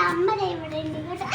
അമ്മ ഇവിടെ ഉണ്ട് കേട്ടോ.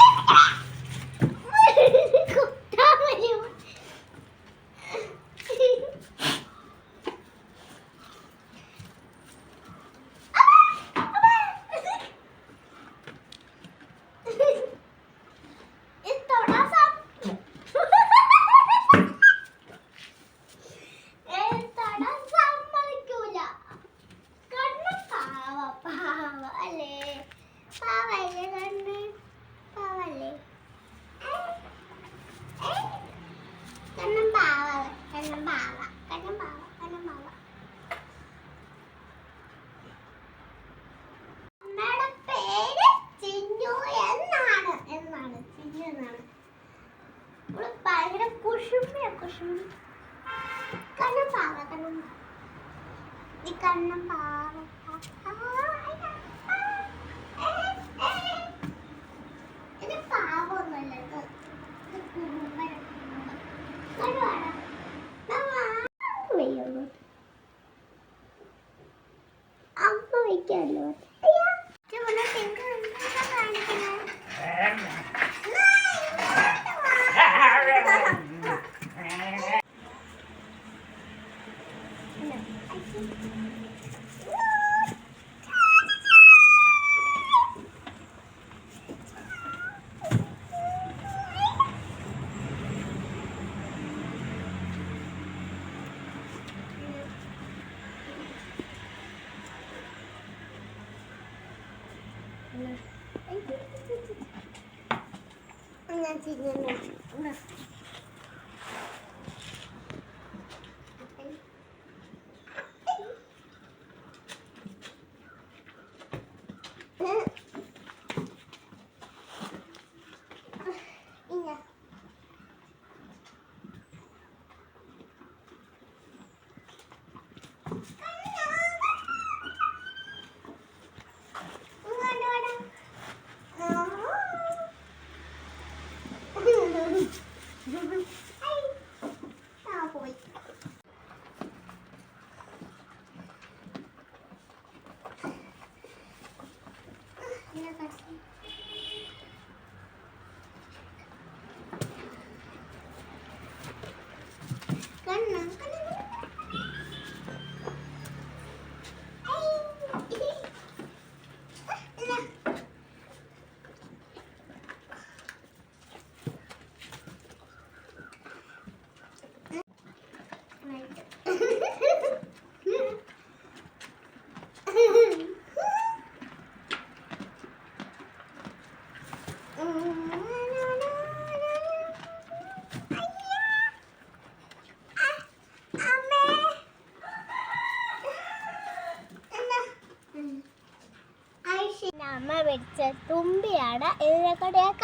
അമ്മ മേടിച്ച തുമ്പിയാണ്. ഇതിനെക്കൊണ്ട് ഞാൻ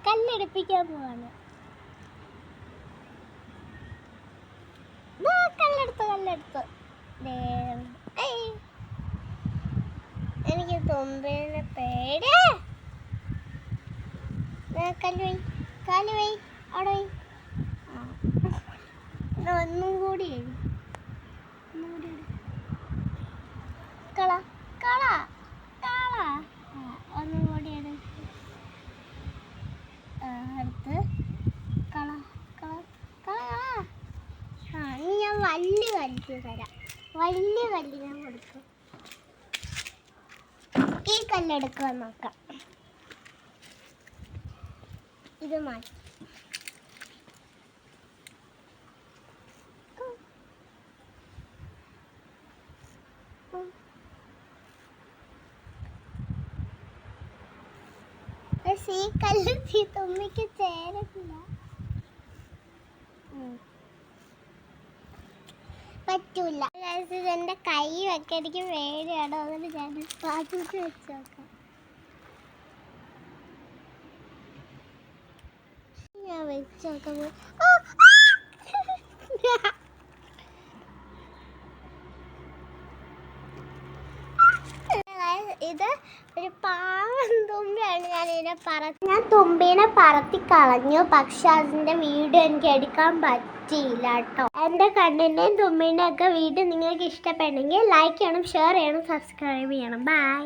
കല്ലെടുപ്പിക്കാൻ പോവാണ്. കല്ലെടുത്ത് എനിക്ക് തുമ്പിനെ പേടി. കാല് പോയി അവിടെ പോയി. ഒന്നും കൂടി കള കള കള ഒന്നും കൂടി അടുത്ത് കള കള കള കള. ഇനി ഞാൻ വലിയ കല്ല് തരാം. വലിയ കല്ല് ഞാൻ കൊടുക്കും. ഈ കല്ലെടുക്കാൻ നോക്കാം. ഇത് മാറ്റി ഈ കല്ല് തുമ്മിക്ക് ചേരത്തില്ല. പറ്റൂല. എന്റെ കൈ വെക്കാൻ എനിക്ക് പേടിയാണ്. അതുകൊണ്ട് ഞാൻ പാത്രത്തിൽ വെച്ച് നോക്കാം. ഞാൻ വെച്ച് നോക്കുമ്പോ ഇത് ഒരു പാവം തുമ്പിയാണ്. ഞാൻ തുമ്പീനെ പറത്തി കളഞ്ഞു. പക്ഷെ അതിന്റെ വീഡിയോ എനിക്ക് എടുക്കാൻ പറ്റിയില്ല കേട്ടോ. എൻ്റെ കണ്ണിൻ്റെയും തുമ്പീൻ്റെ ഒക്കെ വീഡിയോ നിങ്ങൾക്ക് ഇഷ്ടപ്പെട്ടെങ്കിൽ ലൈക്ക് ചെയ്യണം, ഷെയർ ചെയ്യണം, സബ്സ്ക്രൈബ് ചെയ്യണം. ബൈ.